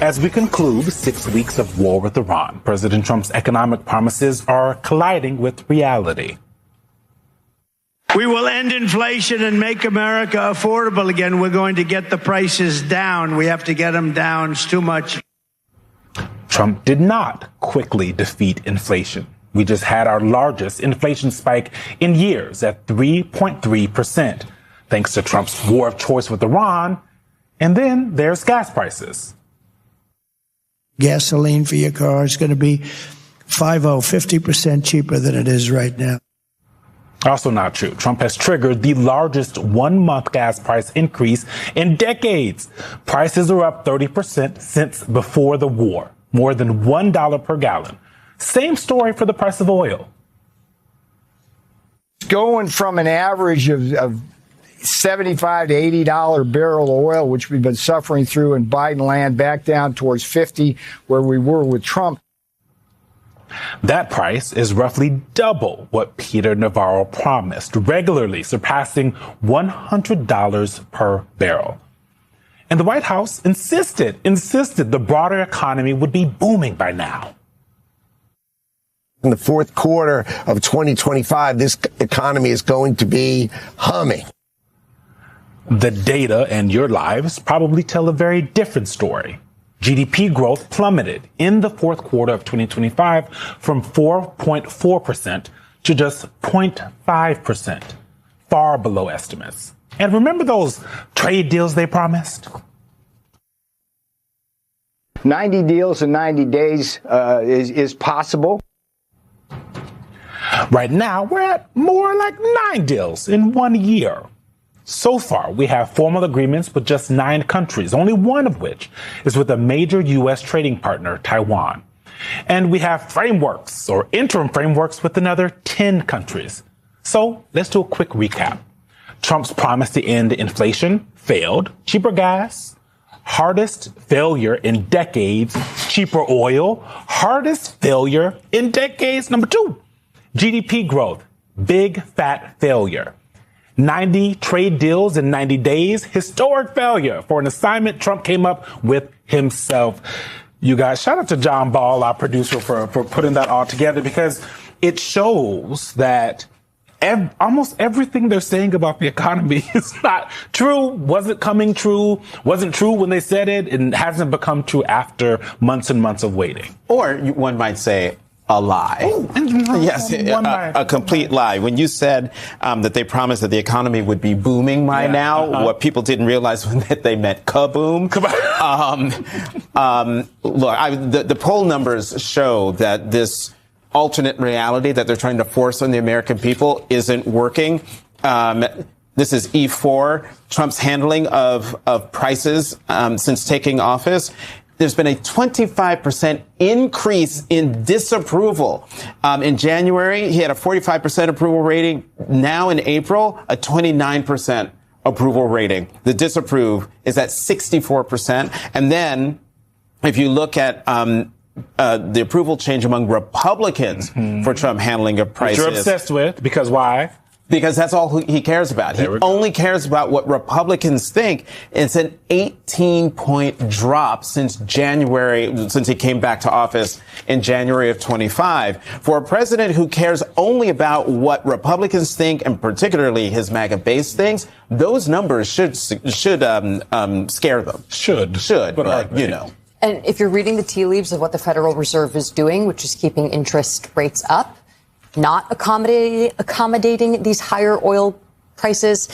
As we conclude 6 weeks of war with Iran, President Trump's economic promises are colliding with reality. We will end inflation and make America affordable again. We're going to get the prices down. We have to get them down. It's too much. Trump did not quickly defeat inflation. We just had our largest inflation spike in years at 3.3%, thanks to Trump's war of choice with Iran. And then there's gas prices. Gasoline for your car is going to be 50% cheaper than it is right now. Also not true. Trump has triggered the largest one-month gas price increase in decades. Prices are up 30% since before the war, more than $1 per gallon. Same story for the price of oil. Going from an average of $75 to $80 barrel of oil, which we've been suffering through in Biden land, back down towards 50, where we were with Trump. That price is roughly double what Peter Navarro promised, regularly surpassing $100 per barrel. And the White House insisted the broader economy would be booming by now. In the fourth quarter of 2025, this economy is going to be humming. The data and your lives probably tell a very different story. GDP growth plummeted in the fourth quarter of 2025 from 4.4% to just 0.5%, far below estimates. And remember those trade deals they promised? 90 deals in 90 days is possible. Right now, we're at more like 9 deals in 1 year. So far, we have formal agreements with just 9 countries, only one of which is with a major U.S. trading partner, Taiwan. And we have frameworks or interim frameworks with another 10 countries. So let's do a quick recap. Trump's promise to end inflation failed. Cheaper gas, hardest failure in decades. Cheaper oil, hardest failure in decades. Number 2, GDP growth, big fat failure. 90 trade deals in 90 days, historic failure for an assignment Trump came up with himself. You guys, shout out to John Ball, our producer, for putting that all together, because it shows that almost everything they're saying about the economy is not true, wasn't coming true, wasn't true when they said it, and hasn't become true after months and months of waiting. Or one might say, a lie. Yes, a complete lie. When you said that they promised that the economy would be booming by now, what people didn't realize was that they meant kaboom. Look, the poll numbers show that this alternate reality that they're trying to force on the American people isn't working. This is E4, Trump's handling of prices since taking office. There's been a 25% increase in disapproval. In January, he had a 45% approval rating. Now in April, a 29% approval rating. The disapprove is at 64%. And then if you look at the approval change among Republicans for Trump handling of prices. Which you're obsessed with, because why? Because that's all he cares about. He only cares about what Republicans think. It's an 18-point drop since January, since he came back to office in January of 25. For a president who cares only about what Republicans think, and particularly his MAGA base thinks, those numbers should scare them. But you know. And if you're reading the tea leaves of what the Federal Reserve is doing, which is keeping interest rates up, not accommodating these higher oil prices,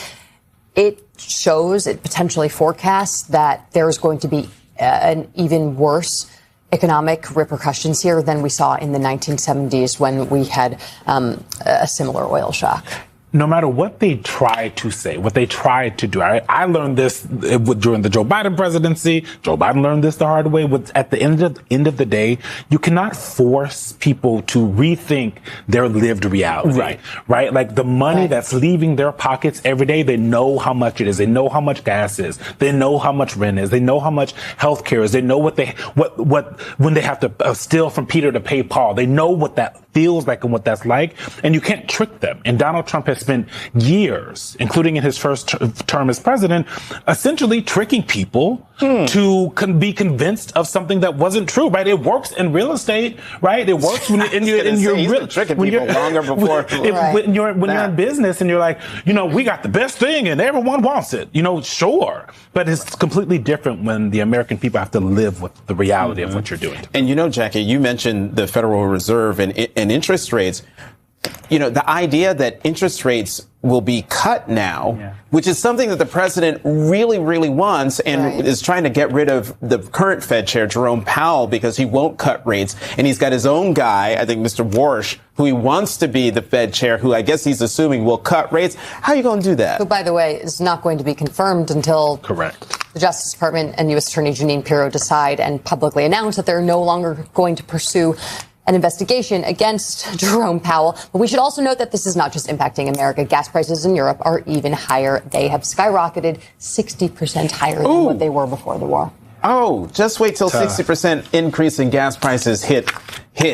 it shows, it potentially forecasts that there's going to be an even worse economic repercussions here than we saw in the 1970s when we had a similar oil shock. No matter what they try to say, what they tried to do, I learned this during the Joe Biden presidency. Joe Biden learned this the hard way. At the end of the day, you cannot force people to rethink their lived reality. Right? Like the money that's leaving their pockets every day, they know how much it is. They know how much gas is. They know how much rent is. They know how much health care is. They know when they have to steal from Peter to pay Paul. They know what that feels like and what that's like. And you can't trick them. And Donald Trump has spent years, including in his first term as president, essentially tricking people to be convinced of something that wasn't true, right? It works in real estate, right? It works when you're tricking people longer before. When you're in business and you're like, we got the best thing and everyone wants it, sure. But it's completely different when the American people have to live with the reality of what you're doing. And Jackie, you mentioned the Federal Reserve and interest rates. The idea that interest rates will be cut now, which is something that the president really, really wants and is trying to get rid of the current Fed chair, Jerome Powell, because he won't cut rates. And he's got his own guy, I think Mr. Warsh, who he wants to be the Fed chair, who I guess he's assuming will cut rates. How are you going to do that? Who, by the way, is not going to be confirmed until the Justice Department and U.S. Attorney Jeanine Pirro decide and publicly announce that they're no longer going to pursue an investigation against Jerome Powell. But we should also note that this is not just impacting America. Gas prices in Europe are even higher. They have skyrocketed 60% higher than what they were before the war. Oh, just wait till 60% increase in gas prices hit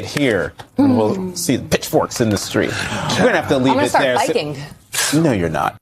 here. And we'll see the pitchforks in the street. We're going to have to leave it there. I'm going to start biking. No, you're not.